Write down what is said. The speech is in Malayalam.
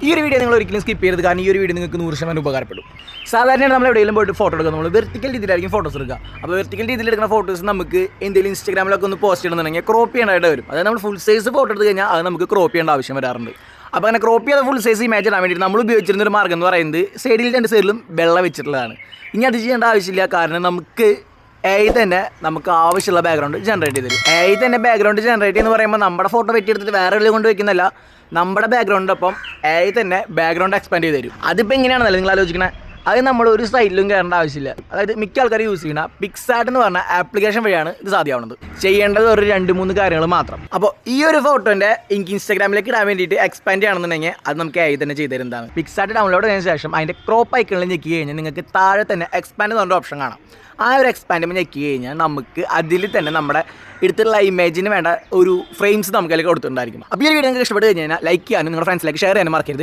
ഈ ഒരു വീഡിയോ നിങ്ങൾ ഒരിക്കലും സ്കിപ്പ് ചെയ്യരുത്, കാരണം ഈ ഒരു വീഡിയോ നിങ്ങൾക്ക് 100% ഉപകാരപ്പെടും. സാധാരണ നമ്മൾ എവിടെയെങ്കിലും പോയിട്ട് ഫോട്ടോ എടുക്കുക, നമ്മൾ വെർട്ടിക്കൽ രീതിയിലായിരിക്കും ഫോട്ടോസ് എടുക്കുക. അപ്പോൾ വെർട്ടിക്കൽ രീതിയിൽ എടുക്കുന്ന ഫോട്ടോസ് നമുക്ക് എന്തെങ്കിലും ഇൻസ്റ്റാഗ്രാമിലൊക്കെ ഒന്ന് പോസ്റ്റ് ചെയ്യണമെന്നുണ്ടെങ്കിൽ ക്രോപ്പ് ചെയ്യേണ്ടതായിട്ട് വരും. അതായത് നമ്മൾ ഫുൾ സൈസ് ഫോട്ടോ എടുത്ത് കഴിഞ്ഞാൽ അത് നമുക്ക് ക്രോപ്പ് ചെയ്യേണ്ട ആവശ്യം വരാറുണ്ട്. അപ്പോൾ അങ്ങനെ ക്രോപ്പ് ചെയ്ത ഫുൾ സൈസ് ഇമേജ് ഇടാൻ വേണ്ടിയിട്ട് നമ്മൾ ഉപയോഗിച്ചിരുന്ന ഒരു മാർഗ്ഗം എന്ന് പറയുന്നത് സൈഡിൽ 2 സൈഡിലും വെള്ളം വെച്ചിട്ടുള്ളതാണ്. ഇനി അത് ചെയ്യേണ്ട ആവശ്യമില്ല, കാരണം നമുക്ക് AI തന്നെ നമുക്ക് ആവശ്യമുള്ള ബാക്ക്ഗ്രൗണ്ട് ജനറേറ്റ് ചെയ്ത് തരും. AI തന്നെ ബാക്ക്ഗ്രൗണ്ട് ജനറേറ്റ് ചെയ്യുന്ന പറയുമ്പോൾ നമ്മുടെ ഫോട്ടോ വെട്ടിയെടുത്തിട്ട് വേറെ എല്ലാം കൊണ്ട് വയ്ക്കുന്നില്ല, നമ്മുടെ ബാക്ക്ഗ്രൗണ്ടിനൊപ്പം AI തന്നെ ബാക്ക്ഗ്രൗണ്ട് എക്സ്പാൻഡ് ചെയ്ത് തരും. അതിപ്പോൾ എങ്ങനെയാണെന്നല്ല നിങ്ങൾ ആലോചിക്കണേ. അത് നമ്മൾ ഒരു സൈഡിലും കയറേണ്ട ആവശ്യമില്ല. അതായത് മിക്ക ആൾക്കാർ യൂസ് ചെയ്യുന്ന പിക്സാർട്ട് എന്ന് പറഞ്ഞ ആപ്ലിക്കേഷൻ വഴിയാണ് ഇത് സാധ്യമാവുന്നത്. ചെയ്യേണ്ടത് ഒരു 2-3 കാര്യങ്ങൾ മാത്രം. അപ്പോൾ ഈ ഒരു ഫോട്ടോൻ്റെ എനിക്ക് ഇൻസ്റ്റാഗ്രാമിലേക്ക് ഇടാൻ വേണ്ടിയിട്ട് എക്സ്പാൻഡ് ചെയ്യണമെന്നുണ്ടെങ്കിൽ അത് നമുക്ക് AI തന്നെ ചെയ്ത് തരുന്നതാണ്. പിക്സാർട്ട് ഡൗൺലോഡ് ചെയ്തതിന് ശേഷം അതിൻ്റെ ക്രോപ്പ് ഐക്കണിൽ ഞെക്കി കഴിഞ്ഞാൽ നിങ്ങൾക്ക് താഴെ തന്നെ എക്സ്പാൻഡ് എന്ന് പറഞ്ഞ ഓപ്ഷൻ കാണാം. ആ ഒരു എക്സ്പാൻഡ് ഞെക്കി കഴിഞ്ഞാൽ നമുക്ക് അതിൽ തന്നെ നമ്മുടെ എടുത്തുള്ള ഇമേജിന് വേണ്ട ഒരു ഫ്രെയിംസ് നമുക്ക് അതിലേക്ക് കൊടുത്തിട്ടുണ്ടായിരിക്കും. അപ്പോൾ ഈ വീഡിയോ നിങ്ങൾക്ക് ഇഷ്ടപ്പെട്ട് കഴിഞ്ഞാൽ ലൈക്ക് ചെയ്യാനും നിങ്ങളുടെ ഫ്രണ്ട്സിലേക്ക് ഷെയർ ചെയ്യാനും മറക്കരുത്.